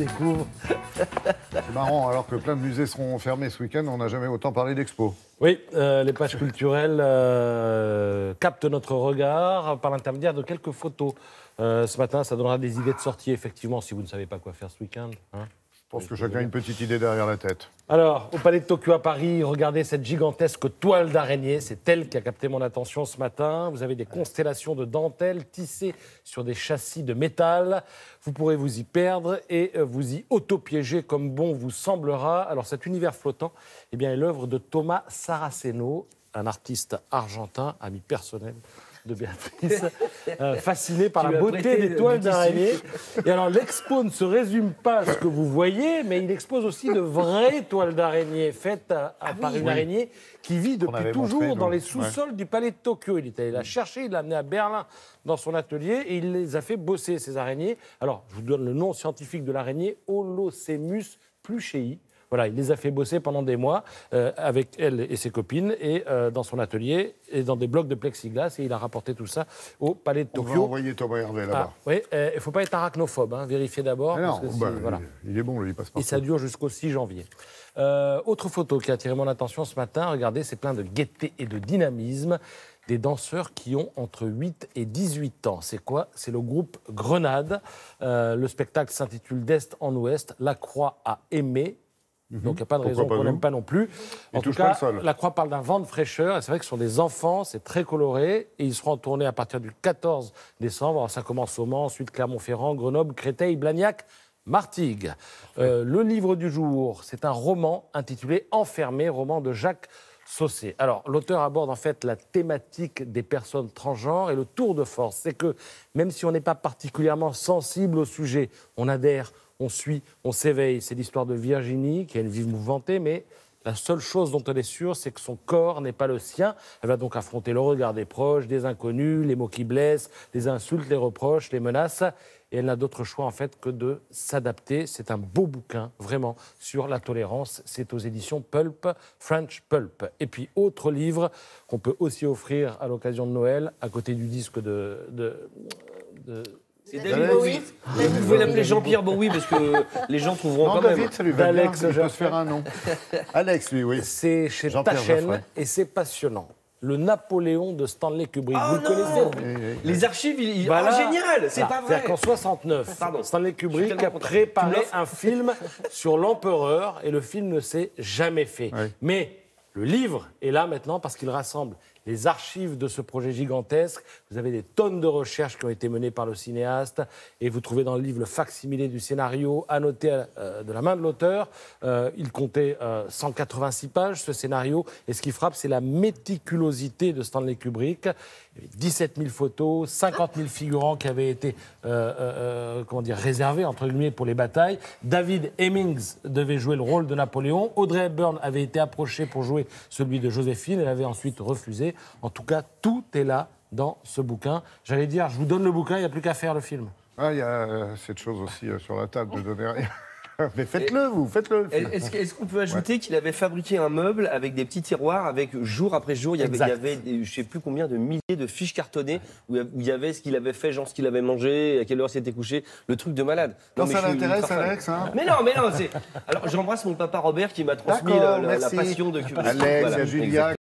découvre. C'est marrant, alors que plein de musées seront fermés ce week-end, on n'a jamais autant parlé d'expo. Oui, les pages culturelles captent notre regard par l'intermédiaire de quelques photos. Ce matin, ça donnera des idées de sortie, effectivement, si vous ne savez pas quoi faire ce week-end. Hein. Je pense que chacun a une petite idée derrière la tête. Alors, au Palais de Tokyo à Paris, regardez cette gigantesque toile d'araignée. C'est elle qui a capté mon attention ce matin. Vous avez des constellations de dentelles tissées sur des châssis de métal. Vous pourrez vous y perdre et vous y auto-piéger comme bon vous semblera. Alors, cet univers flottant eh bien, est l'œuvre de Thomas Saraceno, un artiste argentin, ami personnel de Béatrice, fasciné par la beauté des toiles d'araignée. Et alors, l'expo ne se résume pas à ce que vous voyez, mais il expose aussi de vraies toiles d'araignée faites par une araignée qui vit depuis toujours dans les sous-sols du Palais de Tokyo. Il est allé la chercher, il l'a amenée à Berlin dans son atelier et il les a fait bosser, ces araignées. Alors, je vous donne le nom scientifique de l'araignée, Holosemus pluchei. Voilà, il les a fait bosser pendant des mois avec elle et ses copines et dans son atelier et dans des blocs de plexiglas et il a rapporté tout ça au Palais de Tokyo. On va envoyer Thomas Hervé là-bas. Oui, il ne faut pas être arachnophobe, hein, vérifiez d'abord. Voilà. Il est bon, lui, il passe par et ça dure jusqu'au 6 janvier. Autre photo qui a attiré mon attention ce matin, regardez, c'est plein de gaieté et de dynamisme. Des danseurs qui ont entre 8 et 18 ans. C'est quoi? C'est le groupe Grenade. Le spectacle s'intitule D'Est en Ouest, La Croix a aimé. Donc, il n'y a pas de raison qu'on n'aime pas non plus. En tout cas, la Croix parle d'un vent de fraîcheur. Et c'est vrai que ce sont des enfants, c'est très coloré. Et ils seront en tournée à partir du 14 décembre. Alors, ça commence au Mans, ensuite Clermont-Ferrand, Grenoble, Créteil, Blagnac, Martigues. Le livre du jour, c'est un roman intitulé Enfermé, roman de Jacques Saussé. Alors, l'auteur aborde en fait la thématique des personnes transgenres et le tour de force, c'est que même si on n'est pas particulièrement sensible au sujet, on adhère, on suit, on s'éveille. C'est l'histoire de Virginie, qui a une vie mouvementée, mais la seule chose dont elle est sûre, c'est que son corps n'est pas le sien. Elle va donc affronter le regard des proches, des inconnus, les mots qui blessent, les insultes, les reproches, les menaces. Et elle n'a d'autre choix, en fait, que de s'adapter. C'est un beau bouquin, vraiment, sur la tolérance. C'est aux éditions Pulp, French Pulp. Et puis, autre livre qu'on peut aussi offrir à l'occasion de Noël, à côté du disque C'est David Bowie. Vous pouvez l'appeler Jean-Pierre Bowie parce que les gens trouveront quand même. David, ça lui va bien, il peut se faire un nom. Alex, lui, oui. C'est chez Taschen et c'est passionnant. Le Napoléon de Stanley Kubrick. Vous le connaissez? Les archives, génial, c'est pas vrai. C'est-à-dire qu'en 69, Stanley Kubrick a préparé un film sur l'empereur et le film ne s'est jamais fait. Oui. Mais le livre est là maintenant parce qu'il rassemble les archives de ce projet gigantesque. Vous avez des tonnes de recherches qui ont été menées par le cinéaste et vous trouvez dans le livre le fac-similé du scénario annoté de la main de l'auteur. Il comptait 186 pages, ce scénario. Et ce qui frappe, c'est la méticulosité de Stanley Kubrick. Il y avait 17 000 photos, 50 000 figurants qui avaient été réservés, entre guillemets, pour les batailles. David Hemmings devait jouer le rôle de Napoléon. Audrey Hepburn avait été approchée pour jouer celui de Joséphine. Elle avait ensuite refusé. En tout cas, tout est là dans ce bouquin. J'allais dire, je vous donne le bouquin, il n'y a plus qu'à faire le film. Ah, il y a cette chose aussi sur la table de donner rien. Mais faites-le, vous, faites-le. Est-ce qu'on peut ajouter qu'il avait fabriqué un meuble avec des petits tiroirs, avec jour après jour, il y avait je ne sais plus combien de milliers de fiches cartonnées où il y avait ce qu'il avait fait, genre ce qu'il avait mangé, à quelle heure s'était couché, le truc de malade. Non, ça l'intéresse, Alex, hein? Mais non, alors j'embrasse mon papa Robert qui m'a transmis la passion de Kubrick. Alex, Julia.